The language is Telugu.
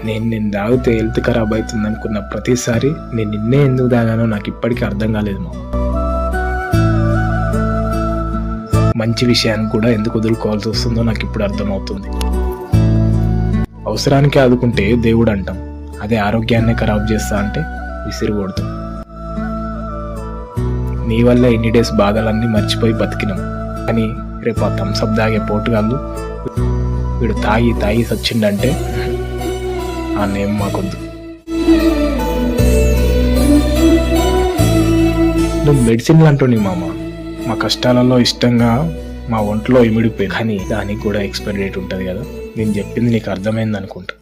నేను తాగితే హెల్త్ ఖరాబ్ అవుతుంది అనుకున్న ప్రతిసారి నేను నిన్నే ఎందుకు తాగానో నాకు ఇప్పటికీ అర్థం కాలేదు మామ. మంచి విషయాన్ని కూడా ఎందుకు వదులుకోవాల్సి వస్తుందో నాకు ఇప్పుడు అర్థమవుతుంది. అవసరానికి ఆదుకుంటే దేవుడు అంటాం, అదే ఆరోగ్యాన్ని ఖరాబ్ చేస్తా అంటే విసిరిగొడతాం. నీ వల్ల ఎన్ని డేస్ బాధలన్నీ మర్చిపోయి బతికినాం, కానీ రేపు ఆ థమ్సప్ దాగే పోటుగాళ్ళు వీడు తాగి తాగి సచ్చిండంటే ఆ నేమ్ మాకొద్దు. నువ్వు మెడిసిన్లు అంటున్నావు మామ, మా కష్టాలలో ఇష్టంగా మా ఒంట్లో ఇమిడిపోయింది, కానీ దానికి కూడా ఎక్స్పైరీ డేట్ ఉంటుంది కదా. నేను చెప్పింది నీకు అర్థమైంది అనుకుంటా.